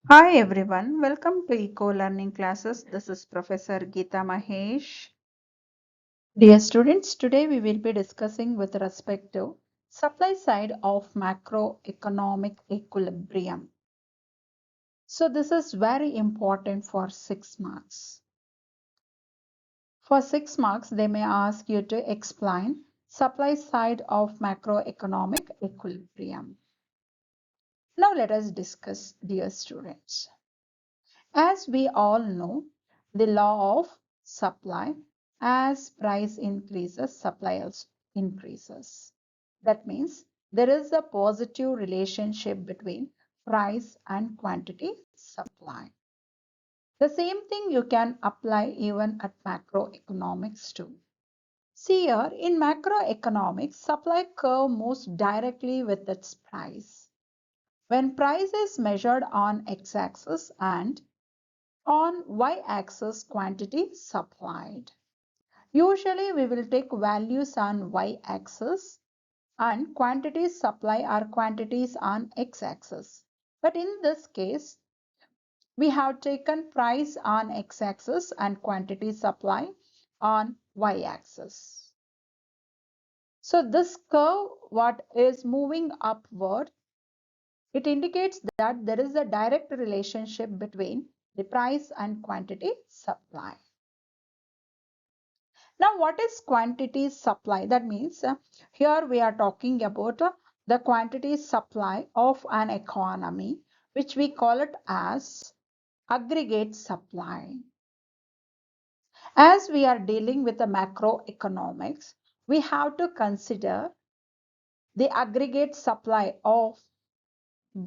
Hi everyone, welcome to Eco Learning Classes. This is Professor Geeta Mahesh. Dear students, today we will be discussing with respect to supply side of macroeconomic equilibrium. So this is very important for 6 marks. For 6 marks, they may ask you to explain supply side of macroeconomic equilibrium. Now let us discuss, dear students. As we all know, the law of supply, as price increases, supply also increases. That means there is a positive relationship between price and quantity supply. The same thing you can apply even at macroeconomics too. See here, in macroeconomics, supply curve moves directly with its price. When price is measured on x-axis and on y-axis quantity supplied. Usually we will take values on y-axis and quantities supply are quantities on x-axis. But in this case, we have taken price on x-axis and quantity supply on y-axis. So this curve, what is moving upward, it indicates that there is a direct relationship between the price and quantity supply. Now, what is quantity supply? That means here we are talking about the quantity supply of an economy, which we call it as aggregate supply. As we are dealing with the macroeconomics, we have to consider the aggregate supply of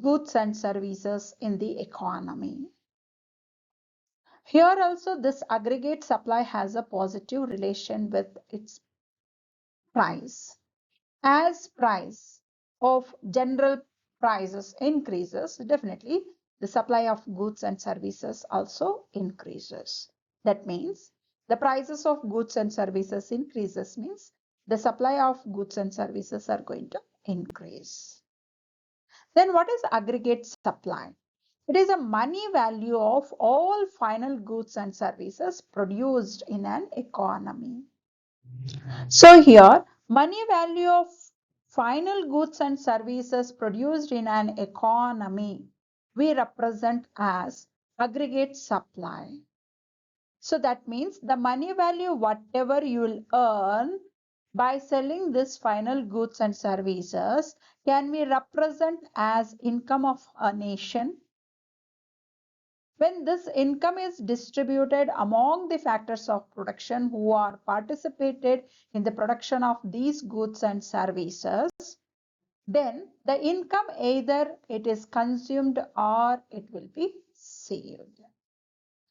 goods and services in the economy. Here also this aggregate supply has a positive relation with its price. As price of general prices increases, definitely the supply of goods and services also increases. That means the prices of goods and services increases means the supply of goods and services are going to increase. Then what is aggregate supply? It is a money value of all final goods and services produced in an economy. So here, money value of final goods and services produced in an economy, we represent as aggregate supply. So that means the money value, whatever you will earn by selling this final goods and services, can be represent as income of a nation. When this income is distributed among the factors of production who are participated in the production of these goods and services, then the income either it is consumed or it will be saved.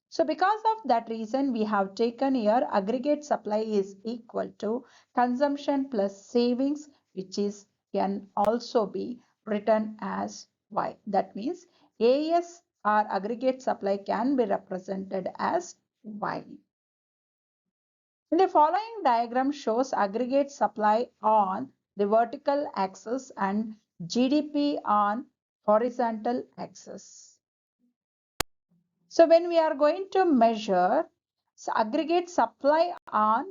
So because of that reason, we have taken here aggregate supply is equal to consumption plus savings, which is can also be written as Y. That means AS or aggregate supply can be represented as Y. In the following diagram shows aggregate supply on the vertical axis and GDP on horizontal axis. So when we are going to measure aggregate supply on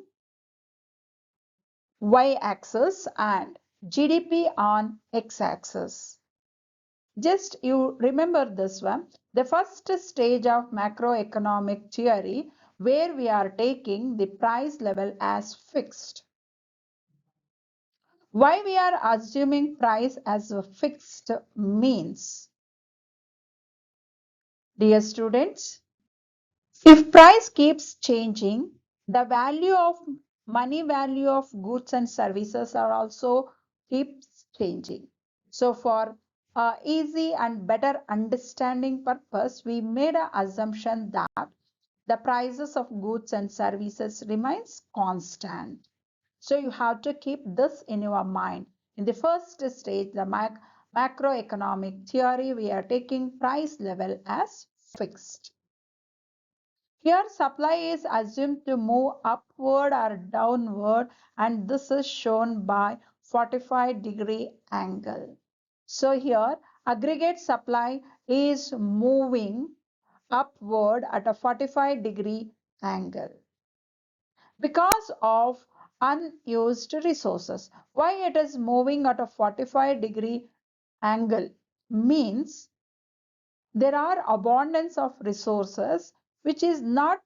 y-axis and GDP on x-axis. Just you remember this one, the first stage of macroeconomic theory where we are taking the price level as fixed. Why we are assuming price as a fixed means? Dear students, if price keeps changing, the value of money value of goods and services are also keeps changing. So for easy and better understanding purpose, we made an assumption that the prices of goods and services remains constant. So you have to keep this in your mind. In the first stage, the macroeconomic theory, we are taking price level as fixed. Here supply is assumed to move upward or downward, and this is shown by 45-degree angle. So here aggregate supply is moving upward at a 45-degree angle because of unused resources. Why it is moving at a 45-degree angle means there are abundance of resources which is not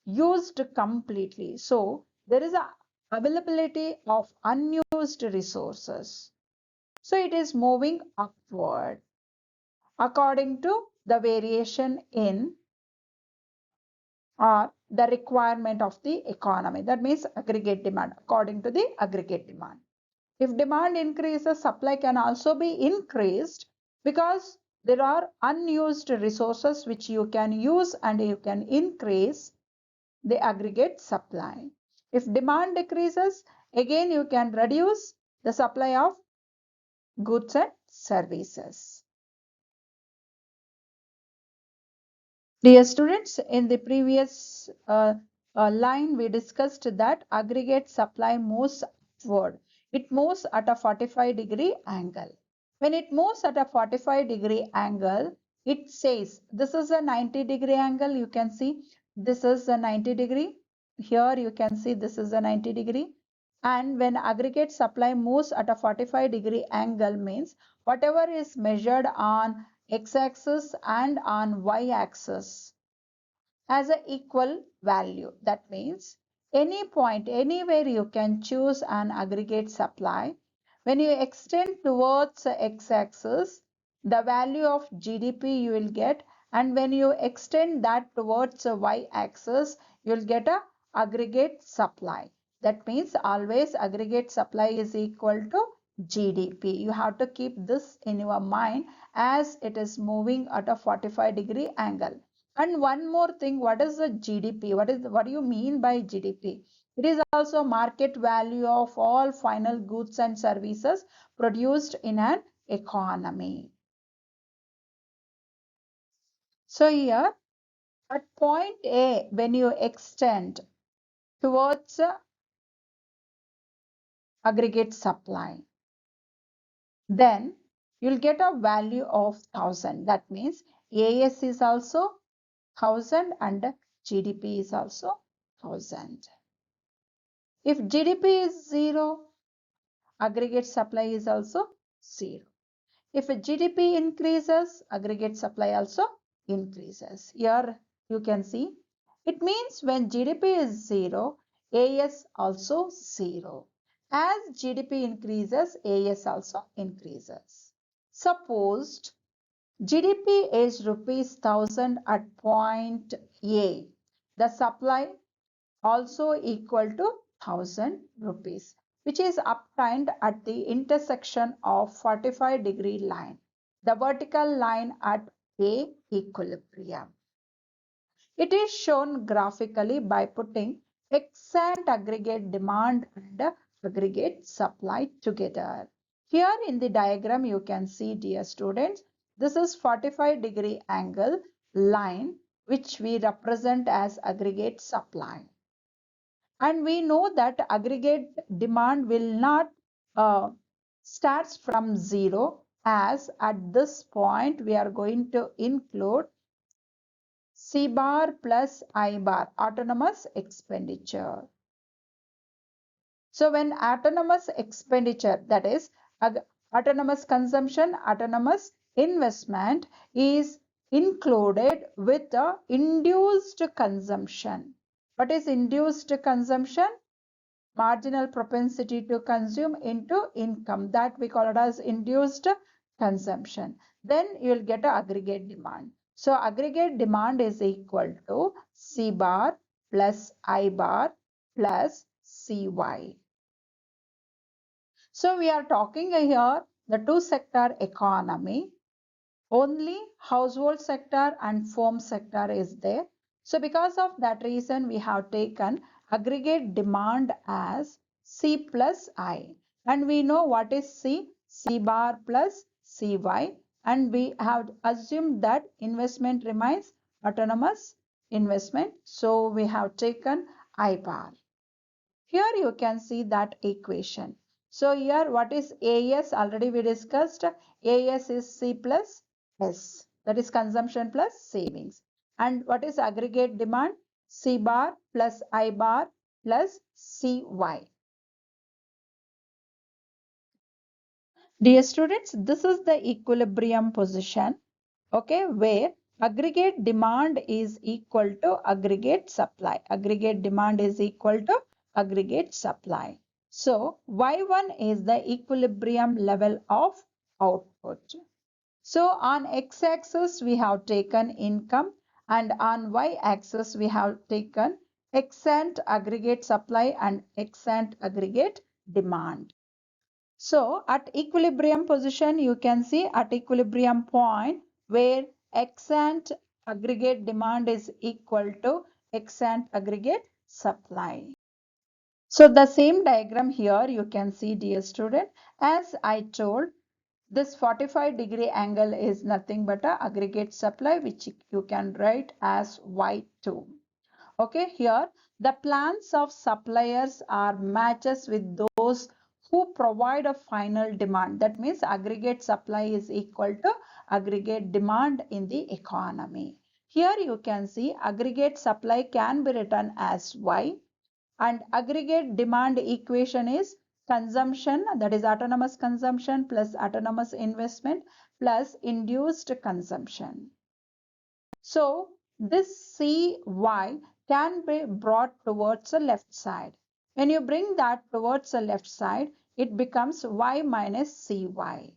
used completely. So there is a availability of unused resources. So it is moving upward according to the variation in or the requirement of the economy. That means aggregate demand according to the aggregate demand. If demand increases, supply can also be increased because there are unused resources which you can use and you can increase the aggregate supply. If demand decreases, again you can reduce the supply of goods and services. Dear students, in the previous line we discussed that aggregate supply moves upward. It moves at a 45-degree angle. When it moves at a 45-degree angle, it says this is a 90-degree angle. You can see this is a 90-degree. Here you can see this is a 90-degree. And when aggregate supply moves at a 45-degree angle means whatever is measured on x-axis and on y-axis as an equal value. That means any point, anywhere you can choose an aggregate supply. When you extend towards the x-axis, the value of GDP you will get, and when you extend that towards the y-axis, you will get a aggregate supply. That means always aggregate supply is equal to GDP. You have to keep this in your mind as it is moving at a 45-degree angle. And one more thing, what is the GDP? What do you mean by GDP? It is also market value of all final goods and services produced in an economy. So here at point A, when you extend towards aggregate supply, then you'll get a value of 1000. That means AS is also 1000 and GDP is also 1000. If GDP is 0, aggregate supply is also 0. If a GDP increases, aggregate supply also increases. Here you can see it means when GDP is 0, AS also 0. As GDP increases, AS also increases. Suppose GDP is rupees 1000 at point A. The supply also equal to 1000 rupees, which is obtained at the intersection of 45-degree line, the vertical line at A equilibrium. It is shown graphically by putting exact aggregate demand and aggregate supply together. Here in the diagram you can see, dear students, this is 45-degree angle line which we represent as aggregate supply. And we know that aggregate demand will not starts from 0, as at this point we are going to include C bar plus I bar, autonomous expenditure. So when autonomous expenditure, that is autonomous consumption, autonomous investment is included with the induced consumption. What is induced consumption? Marginal propensity to consume into income, that we call it as induced consumption. Then you will get an aggregate demand. So aggregate demand is equal to C bar plus I bar plus CY. So we are talking here the two sector economy. Only household sector and firm sector is there. So because of that reason, we have taken aggregate demand as C plus I. And we know what is C, C bar plus CY. And we have assumed that investment remains autonomous investment. So we have taken I bar. Here you can see that equation. So here what is AS? Already we discussed. AS is C plus S. That is consumption plus savings. And what is aggregate demand? C bar plus I bar plus CY. Dear students, this is the equilibrium position, okay, where aggregate demand is equal to aggregate supply. Aggregate demand is equal to aggregate supply. So Y1 is the equilibrium level of output. So on x-axis we have taken income and on y-axis we have taken extant aggregate supply and extant aggregate demand. So at equilibrium position, you can see at equilibrium point where extant aggregate demand is equal to extant aggregate supply. So the same diagram here you can see, dear student, as I told, this 45-degree angle is nothing but a aggregate supply, which you can write as Y2. Okay, here the plans of suppliers are matches with those who provide a final demand. That means aggregate supply is equal to aggregate demand in the economy. Here you can see aggregate supply can be written as Y and aggregate demand equation is consumption, that is autonomous consumption plus autonomous investment plus induced consumption. So this CY can be brought towards the left side. When you bring that towards the left side, it becomes Y minus CY.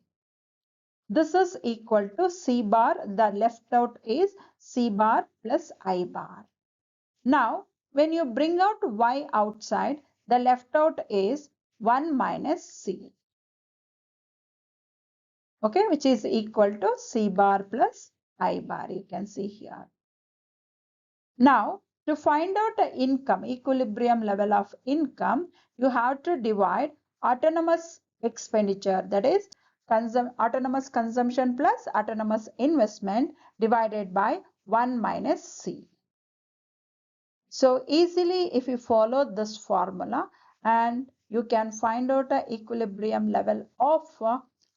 This is equal to C bar. The left out is C bar plus I bar. Now, when you bring out Y outside, the left out is 1 minus C. Okay, which is equal to C bar plus I bar. You can see here. Now, to find out the income, equilibrium level of income, you have to divide autonomous expenditure, that is autonomous consumption plus autonomous investment divided by 1 minus C. So easily if you follow this formula and you can find out the equilibrium level of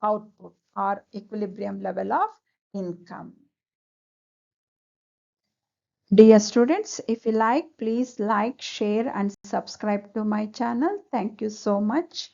output or equilibrium level of income. Dear students, if you like, please like, share and subscribe to my channel. Thank you so much.